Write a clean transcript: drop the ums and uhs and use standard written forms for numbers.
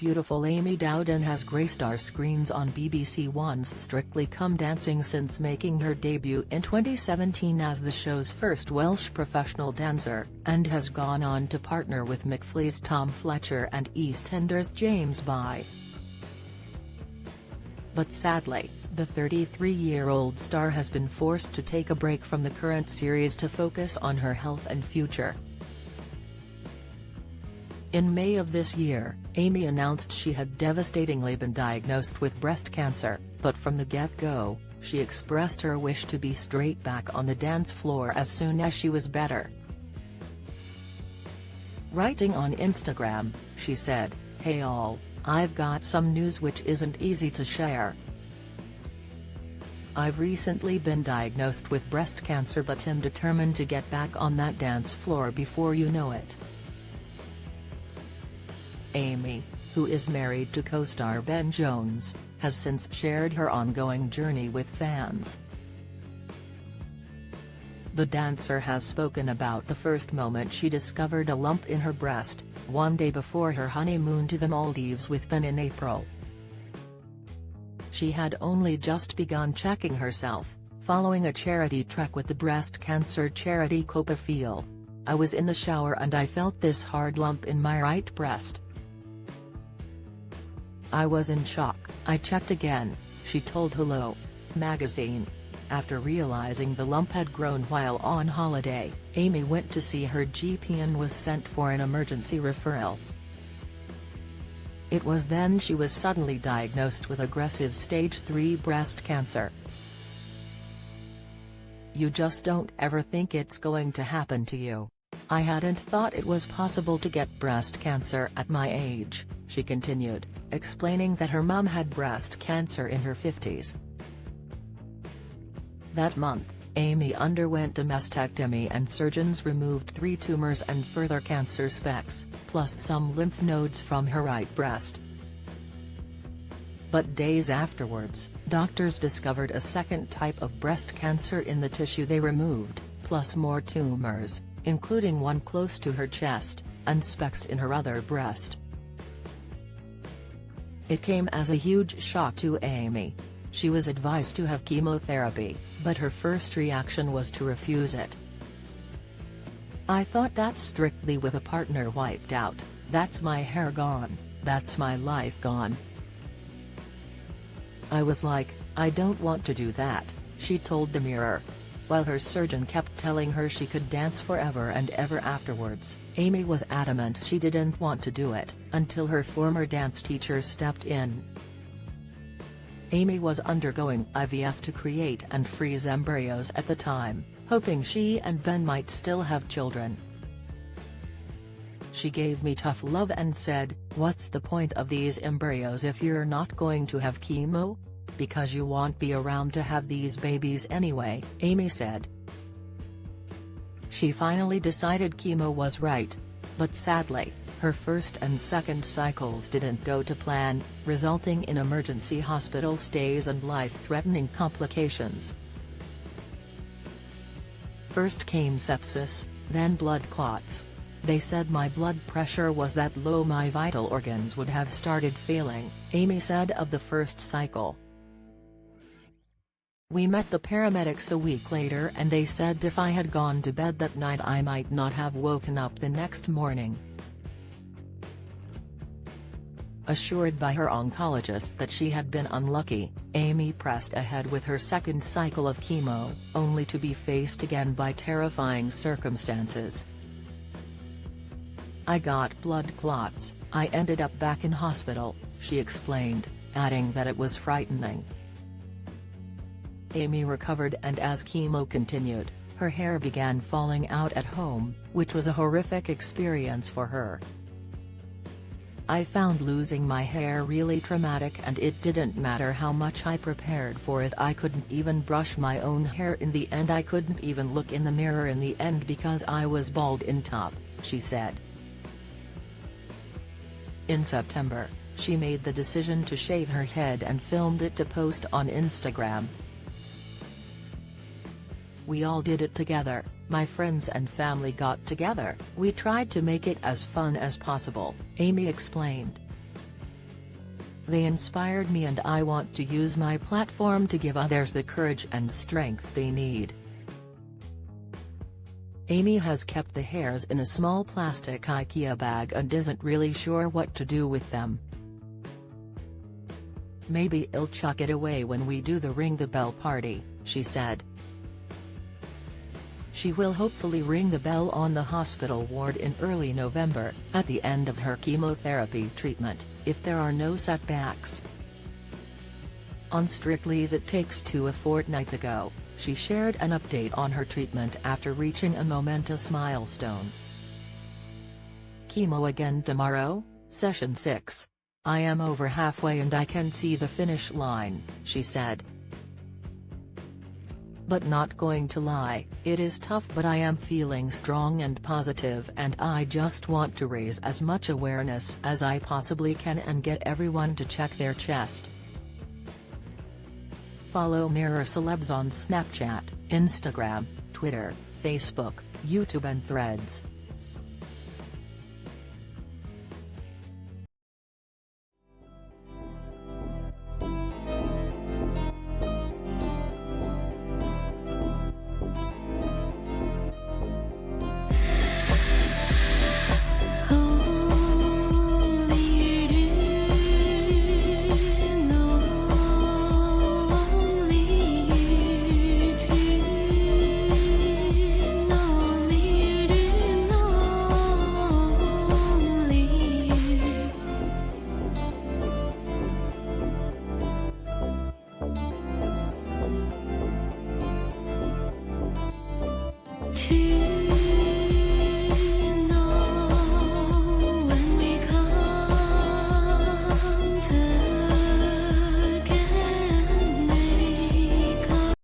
beautiful Amy Dowden has graced our screens on BBC One's Strictly Come Dancing since making her debut in 2017 as the show's first Welsh professional dancer, and has gone on to partner with McFly's Tom Fletcher and EastEnders' James By. But sadly, the 33-year-old star has been forced to take a break from the current series to focus on her health and future. In May of this year, Amy announced she had devastatingly been diagnosed with breast cancer, but from the get-go, she expressed her wish to be straight back on the dance floor as soon as she was better. Writing on Instagram, she said, "Hey all, I've got some news which isn't easy to share. I've recently been diagnosed with breast cancer, but am determined to get back on that dance floor before you know it." Amy, who is married to co-star Ben Jones, has since shared her ongoing journey with fans. The dancer has spoken about the first moment she discovered a lump in her breast, one day before her honeymoon to the Maldives with Ben in April. She had only just begun checking herself, following a charity trek with the breast cancer charity Copa Feel. "I was in the shower and I felt this hard lump in my right breast. I was in shock. I checked again," she told Hello magazine. After realizing the lump had grown while on holiday, Amy went to see her GP and was sent for an emergency referral. It was then she was suddenly diagnosed with aggressive stage 3 breast cancer. "You just don't ever think it's going to happen to you. I hadn't thought it was possible to get breast cancer at my age," she continued, explaining that her mum had breast cancer in her 50s. That month, Amy underwent a mastectomy and surgeons removed 3 tumors and further cancer specks, plus some lymph nodes from her right breast. But days afterwards, doctors discovered a second type of breast cancer in the tissue they removed, plus more tumors, including one close to her chest, and specks in her other breast. It came as a huge shock to Amy. She was advised to have chemotherapy, but her first reaction was to refuse it. "I thought that's strictly with a partner wiped out, that's my hair gone, that's my life gone. I was like, I don't want to do that," she told the Mirror. While her surgeon kept telling her she could dance forever and ever afterwards, Amy was adamant she didn't want to do it, until her former dance teacher stepped in. Amy was undergoing IVF to create and freeze embryos at the time, hoping she and Ben might still have children. "She gave me tough love and said, 'What's the point of these embryos if you're not going to have chemo? Because you won't be around to have these babies anyway,'" Amy said. She finally decided chemo was right. But sadly, her first and second cycles didn't go to plan, resulting in emergency hospital stays and life-threatening complications. First came sepsis, then blood clots. "They said my blood pressure was that low my vital organs would have started failing," Amy said of the first cycle. "We met the paramedics a week later and they said if I had gone to bed that night I might not have woken up the next morning." Assured by her oncologist that she had been unlucky, Amy pressed ahead with her second cycle of chemo, only to be faced again by terrifying circumstances. "I got blood clots, I ended up back in hospital," she explained, adding that it was frightening. Amy recovered, and as chemo continued, her hair began falling out at home, which was a horrific experience for her. "I found losing my hair really traumatic, and it didn't matter how much I prepared for it. I couldn't even brush my own hair in the end. I couldn't even look in the mirror in the end because I was bald in top," she said. In September, she made the decision to shave her head and filmed it to post on Instagram. "We all did it together, my friends and family got together, we tried to make it as fun as possible," Amy explained. They inspired me and I want to use my platform to give others the courage and strength they need. Amy has kept the hairs in a small plastic IKEA bag and isn't really sure what to do with them. "Maybe I'll chuck it away when we do the Ring the Bell party," she said. She will hopefully ring the bell on the hospital ward in early November, at the end of her chemotherapy treatment, if there are no setbacks. On Strictly's It Takes Two a fortnight ago, she shared an update on her treatment after reaching a momentous milestone. "Chemo again tomorrow, session 6. I am over halfway and I can see the finish line," she said. "But not going to lie, it is tough, but I am feeling strong and positive and I just want to raise as much awareness as I possibly can and get everyone to check their chest." Follow Mirror Celebs on Snapchat, Instagram, Twitter, Facebook, YouTube and Threads. To